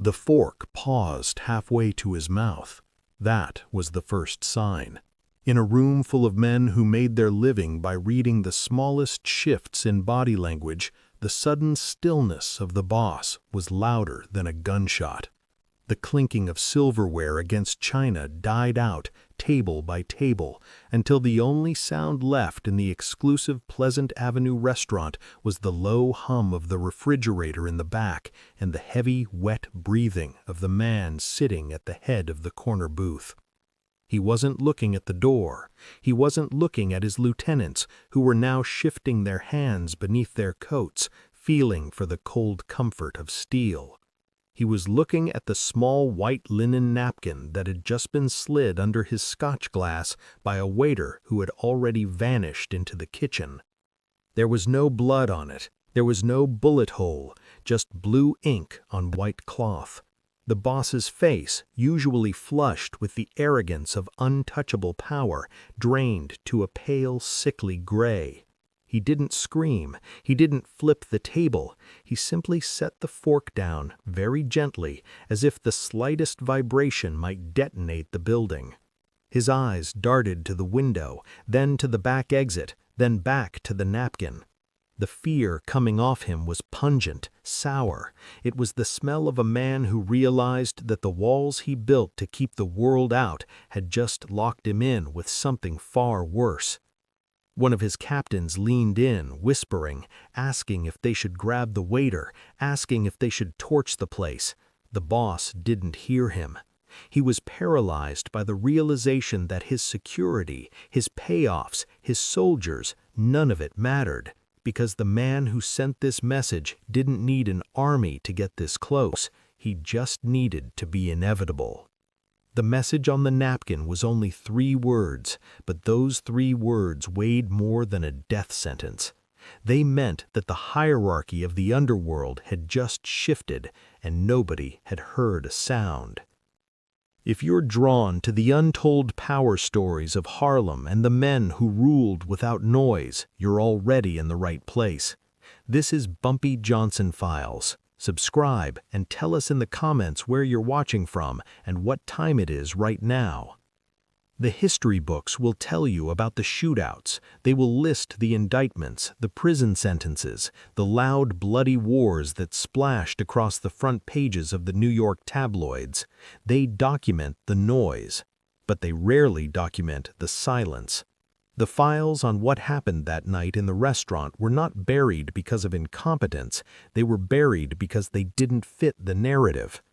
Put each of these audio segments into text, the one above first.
The fork paused halfway to his mouth. That was the first sign. In a room full of men who made their living by reading the smallest shifts in body language, the sudden stillness of the boss was louder than a gunshot. The clinking of silverware against china died out, table by table, until the only sound left in the exclusive Pleasant Avenue restaurant was the low hum of the refrigerator in the back and the heavy, wet breathing of the man sitting at the head of the corner booth. He wasn't looking at the door. He wasn't looking at his lieutenants, who were now shifting their hands beneath their coats, feeling for the cold comfort of steel. He was looking at the small white linen napkin that had just been slid under his scotch glass by a waiter who had already vanished into the kitchen. There was no blood on it. There was no bullet hole, just blue ink on white cloth. The boss's face, usually flushed with the arrogance of untouchable power, drained to a pale, sickly gray. He didn't scream. He didn't flip the table. He simply set the fork down very gently, as if the slightest vibration might detonate the building. His eyes darted to the window, then to the back exit, then back to the napkin. The fear coming off him was pungent, sour. It was the smell of a man who realized that the walls he built to keep the world out had just locked him in with something far worse. One of his captains leaned in, whispering, asking if they should grab the waiter, asking if they should torch the place. The boss didn't hear him. He was paralyzed by the realization that his security, his payoffs, his soldiers, none of it mattered, because the man who sent this message didn't need an army to get this close. He just needed to be inevitable. The message on the napkin was only 3 words, but those 3 words weighed more than a death sentence. They meant that the hierarchy of the underworld had just shifted, and nobody had heard a sound. If you're drawn to the untold power stories of Harlem and the men who ruled without noise, you're already in the right place. This is Bumpy Johnson Files. Subscribe and tell us in the comments where you're watching from and what time it is right now. The history books will tell you about the shootouts. They will list the indictments, the prison sentences, the loud, bloody wars that splashed across the front pages of the New York tabloids. They document the noise, but they rarely document the silence. The files on what happened that night in the restaurant were not buried because of incompetence. They were buried because they didn't fit the narrative.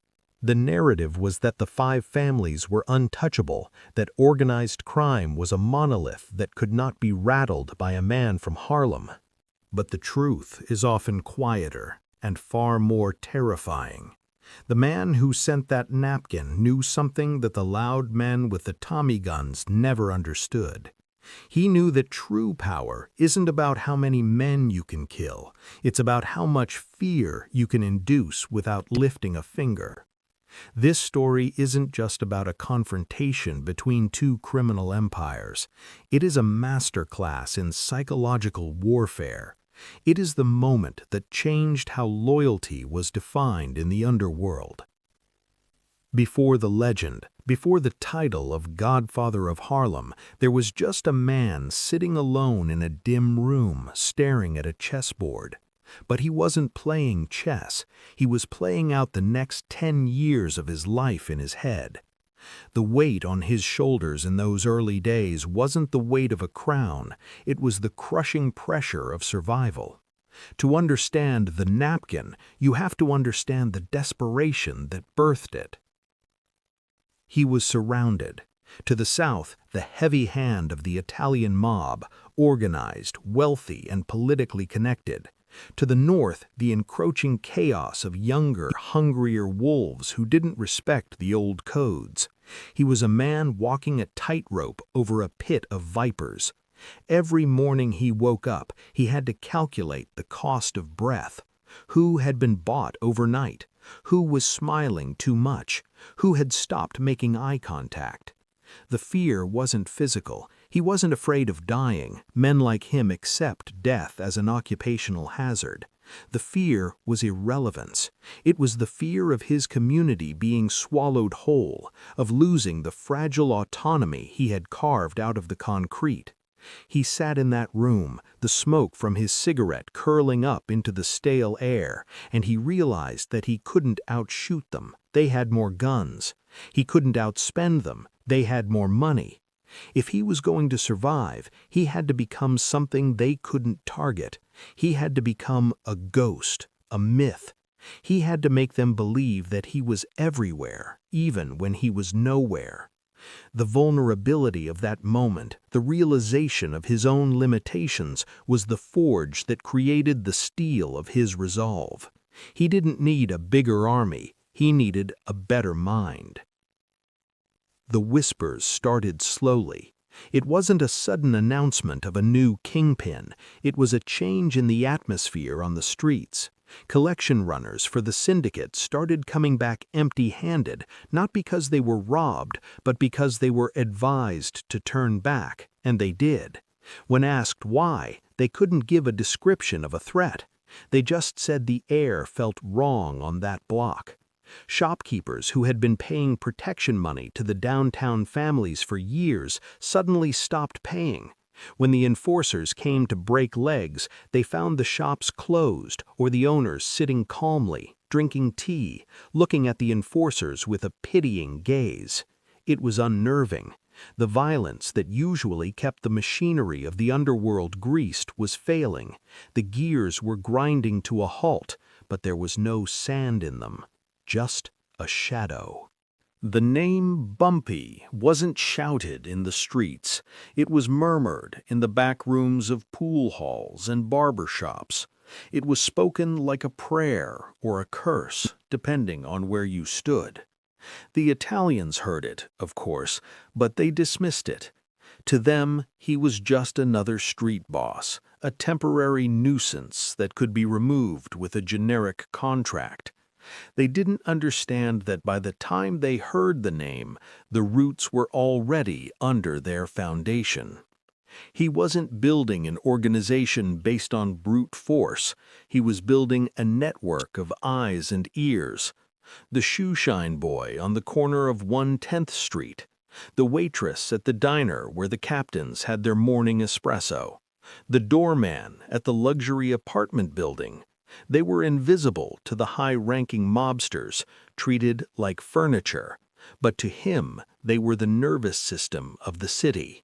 The narrative was that the 5 families were untouchable, that organized crime was a monolith that could not be rattled by a man from Harlem. But the truth is often quieter and far more terrifying. The man who sent that napkin knew something that the loud men with the Tommy guns never understood. He knew that true power isn't about how many men you can kill. It's about how much fear you can induce without lifting a finger. This story isn't just about a confrontation between 2 criminal empires. It is a masterclass in psychological warfare. It is the moment that changed how loyalty was defined in the underworld. Before the legend, before the title of Godfather of Harlem, there was just a man sitting alone in a dim room, staring at a chessboard. But he wasn't playing chess. He was playing out the next 10 years of his life in his head. The weight on his shoulders in those early days wasn't the weight of a crown. It was the crushing pressure of survival. To understand the napkin, you have to understand the desperation that birthed it. He was surrounded. To the south, the heavy hand of the Italian mob, organized, wealthy, and politically connected. To the north, the encroaching chaos of younger, hungrier wolves who didn't respect the old codes. He was a man walking a tightrope over a pit of vipers. Every morning he woke up, he had to calculate the cost of breath. Who had been bought overnight? Who was smiling too much? Who had stopped making eye contact? The fear wasn't physical. He wasn't afraid of dying. Men like him accept death as an occupational hazard. The fear was irrelevance. It was the fear of his community being swallowed whole, of losing the fragile autonomy he had carved out of the concrete. He sat in that room, the smoke from his cigarette curling up into the stale air, and he realized that he couldn't outshoot them. They had more guns. He couldn't outspend them. They had more money. If he was going to survive, he had to become something they couldn't target. He had to become a ghost, a myth. He had to make them believe that he was everywhere, even when he was nowhere. The vulnerability of that moment, the realization of his own limitations, was the forge that created the steel of his resolve. He didn't need a bigger army. He needed a better mind. The whispers started slowly. It wasn't a sudden announcement of a new kingpin. It was a change in the atmosphere on the streets. Collection runners for the syndicate started coming back empty-handed, not because they were robbed, but because they were advised to turn back, and they did. When asked why, they couldn't give a description of a threat. They just said the air felt wrong on that block. Shopkeepers who had been paying protection money to the downtown families for years suddenly stopped paying. When the enforcers came to break legs, they found the shops closed or the owners sitting calmly, drinking tea, looking at the enforcers with a pitying gaze. It was unnerving. The violence that usually kept the machinery of the underworld greased was failing. The gears were grinding to a halt, but there was no sand in them, just a shadow. The name Bumpy wasn't shouted in the streets. It was murmured in the back rooms of pool halls and barber shops. It was spoken like a prayer or a curse, depending on where you stood. The Italians heard it, of course, but they dismissed it. To them, he was just another street boss, a temporary nuisance that could be removed with a generic contract. They didn't understand that by the time they heard the name, the roots were already under their foundation. He wasn't building an organization based on brute force. He was building a network of eyes and ears. The shoeshine boy on the corner of 110th Street, the waitress at the diner where the captains had their morning espresso, the doorman at the luxury apartment building. They were invisible to the high-ranking mobsters, treated like furniture, but to him they were the nervous system of the city.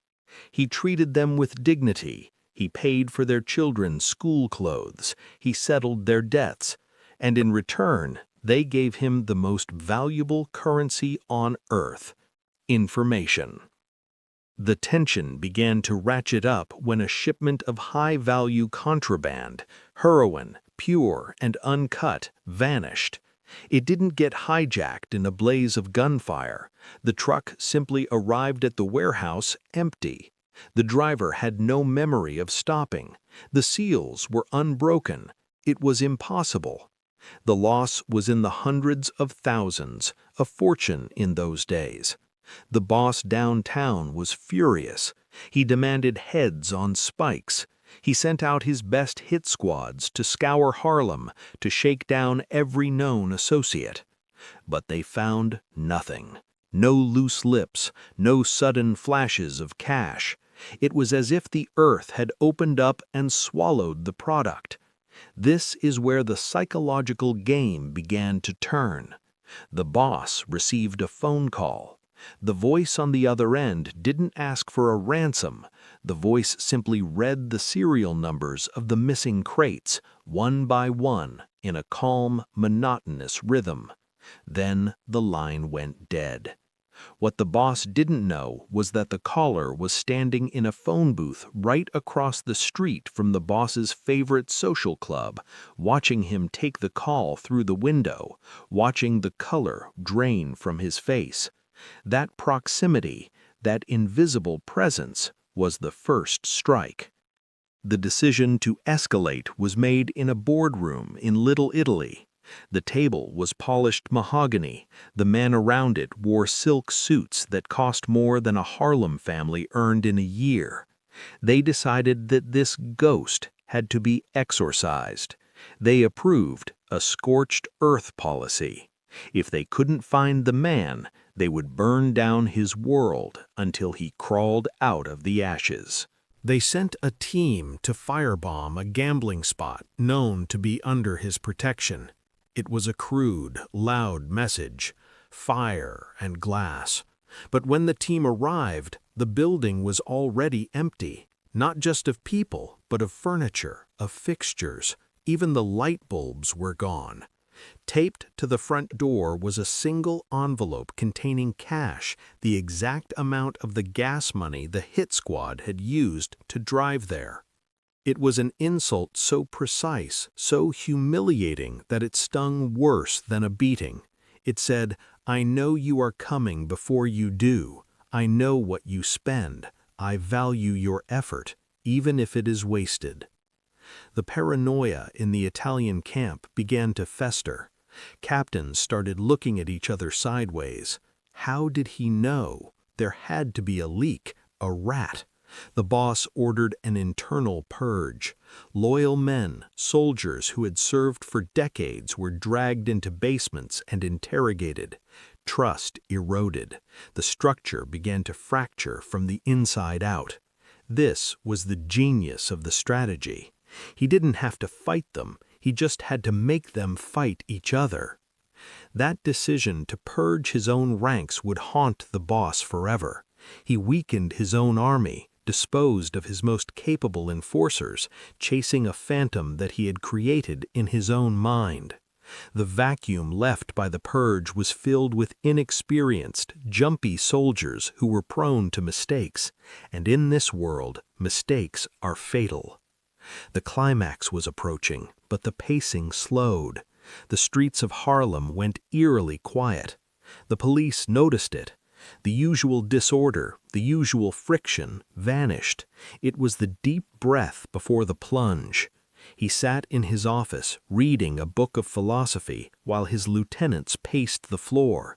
He treated them with dignity. He paid for their children's school clothes. He settled their debts. And in return, they gave him the most valuable currency on earth: information. The tension began to ratchet up when a shipment of high-value contraband, heroin, pure and uncut, vanished. It didn't get hijacked in a blaze of gunfire. The truck simply arrived at the warehouse empty. The driver had no memory of stopping. The seals were unbroken. It was impossible. The loss was in the hundreds of thousands, a fortune in those days. The boss downtown was furious. He demanded heads on spikes. He sent out his best hit squads to scour Harlem, to shake down every known associate. But they found nothing. No loose lips, no sudden flashes of cash. It was as if the earth had opened up and swallowed the product. This is where the psychological game began to turn. The boss received a phone call. The voice on the other end didn't ask for a ransom. The voice simply read the serial numbers of the missing crates, one by one, in a calm, monotonous rhythm. Then the line went dead. What the boss didn't know was that the caller was standing in a phone booth right across the street from the boss's favorite social club, watching him take the call through the window, watching the color drain from his face. That proximity, that invisible presence, was the first strike. The decision to escalate was made in a boardroom in Little Italy. The table was polished mahogany. The men around it wore silk suits that cost more than a Harlem family earned in a year. They decided that this ghost had to be exorcised. They approved a scorched earth policy. If they couldn't find the man, they would burn down his world until he crawled out of the ashes. They sent a team to firebomb a gambling spot known to be under his protection. It was a crude, loud message: fire and glass. But when the team arrived, the building was already empty, not just of people, but of furniture, of fixtures. Even the light bulbs were gone. Taped to the front door was a single envelope containing cash, the exact amount of the gas money the hit squad had used to drive there. It was an insult so precise, so humiliating that it stung worse than a beating. It said, "I know you are coming before you do. I know what you spend. I value your effort, even if it is wasted." The paranoia in the Italian camp began to fester. Captains started looking at each other sideways. How did he know? There had to be a leak, a rat. The boss ordered an internal purge. Loyal men, soldiers who had served for decades, were dragged into basements and interrogated. Trust eroded. The structure began to fracture from the inside out. This was the genius of the strategy. He didn't have to fight them, he just had to make them fight each other. That decision to purge his own ranks would haunt the boss forever. He weakened his own army, disposed of his most capable enforcers, chasing a phantom that he had created in his own mind. The vacuum left by the purge was filled with inexperienced, jumpy soldiers who were prone to mistakes, and in this world, mistakes are fatal. The climax was approaching, but the pacing slowed. The streets of Harlem went eerily quiet. The police noticed it. The usual disorder, the usual friction, vanished. It was the deep breath before the plunge. He sat in his office, reading a book of philosophy, while his lieutenants paced the floor.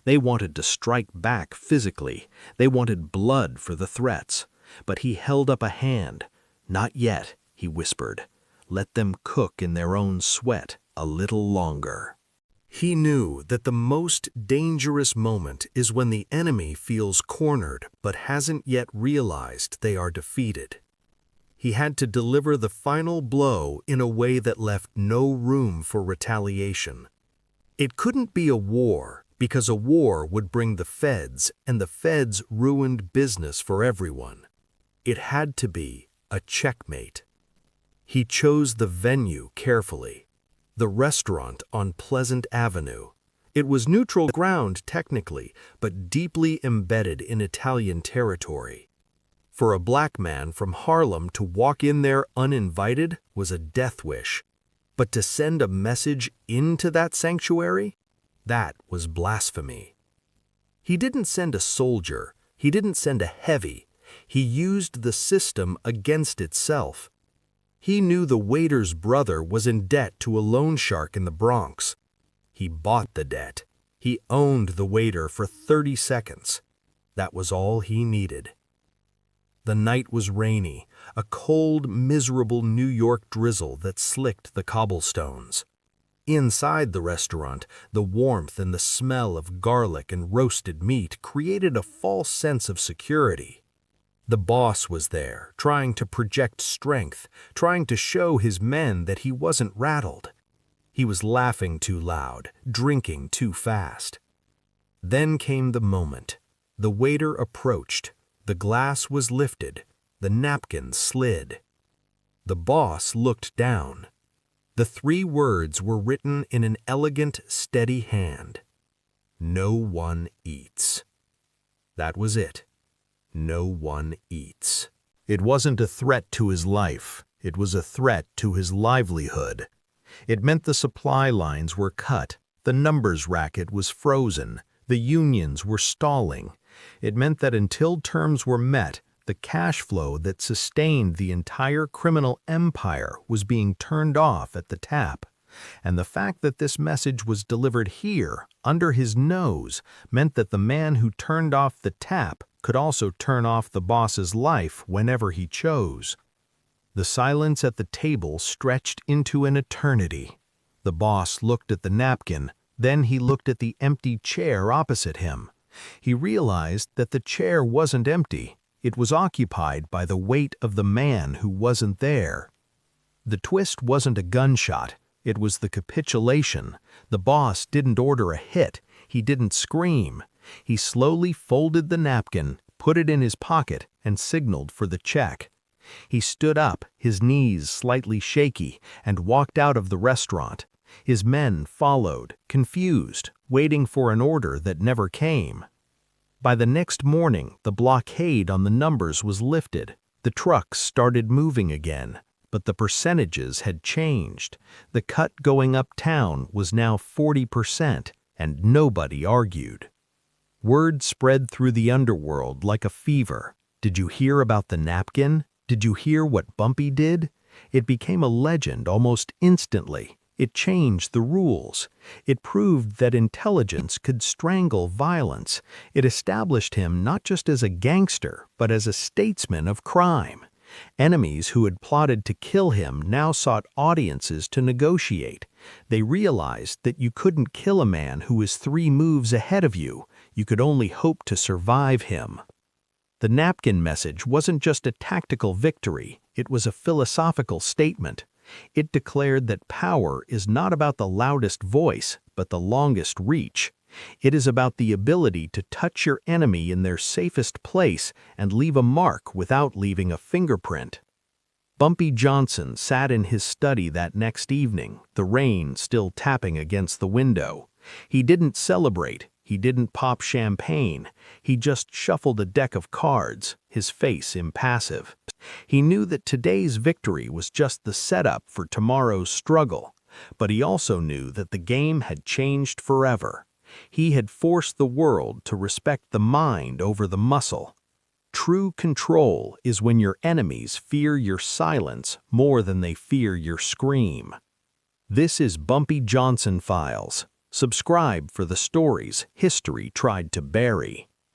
They wanted to strike back physically. They wanted blood for the threats. But he held up a hand. "Not yet," he whispered. "Let them cook in their own sweat a little longer." He knew that the most dangerous moment is when the enemy feels cornered but hasn't yet realized they are defeated. He had to deliver the final blow in a way that left no room for retaliation. It couldn't be a war, because a war would bring the feds, and the feds ruined business for everyone. It had to be a checkmate. He chose the venue carefully. The restaurant on Pleasant Avenue. It was neutral ground technically, but deeply embedded in Italian territory. For a black man from Harlem to walk in there uninvited was a death wish. But to send a message into that sanctuary? That was blasphemy. He didn't send a soldier. He didn't send a heavy. He used the system against itself. He knew the waiter's brother was in debt to a loan shark in the Bronx. He bought the debt. He owned the waiter for 30 seconds. That was all he needed. The night was rainy, a cold, miserable New York drizzle that slicked the cobblestones. Inside the restaurant, the warmth and the smell of garlic and roasted meat created a false sense of security. The boss was there, trying to project strength, trying to show his men that he wasn't rattled. He was laughing too loud, drinking too fast. Then came the moment. The waiter approached. The glass was lifted. The napkin slid. The boss looked down. The 3 words were written in an elegant, steady hand. "No one eats." That was it. No one eats. It wasn't a threat to his life. It was a threat to his livelihood. It meant the supply lines were cut. The numbers racket was frozen. The unions were stalling. It meant that until terms were met, the cash flow that sustained the entire criminal empire was being turned off at the tap. And the fact that this message was delivered here, under his nose, meant that the man who turned off the tap could also turn off the boss's life whenever he chose. The silence at the table stretched into an eternity. The boss looked at the napkin, then he looked at the empty chair opposite him. He realized that the chair wasn't empty. It was occupied by the weight of the man who wasn't there. The twist wasn't a gunshot. It was the capitulation. The boss didn't order a hit. He didn't scream. He slowly folded the napkin, put it in his pocket, and signaled for the check. He stood up, his knees slightly shaky, and walked out of the restaurant. His men followed, confused, waiting for an order that never came. By the next morning, the blockade on the numbers was lifted. The trucks started moving again, but the percentages had changed. The cut going uptown was now 40%, and nobody argued. Word spread through the underworld like a fever. Did you hear about the napkin? Did you hear what Bumpy did? It became a legend almost instantly. It changed the rules. It proved that intelligence could strangle violence. It established him not just as a gangster, but as a statesman of crime. Enemies who had plotted to kill him now sought audiences to negotiate. They realized that you couldn't kill a man who was 3 moves ahead of you. You could only hope to survive him. The napkin message wasn't just a tactical victory, it was a philosophical statement. It declared that power is not about the loudest voice, but the longest reach. It is about the ability to touch your enemy in their safest place and leave a mark without leaving a fingerprint. Bumpy Johnson sat in his study that next evening, the rain still tapping against the window. He didn't celebrate. He didn't pop champagne. He just shuffled a deck of cards, his face impassive. He knew that today's victory was just the setup for tomorrow's struggle, but he also knew that the game had changed forever. He had forced the world to respect the mind over the muscle. True control is when your enemies fear your silence more than they fear your scream. This is Bumpy Johnson Files. Subscribe for the stories history tried to bury.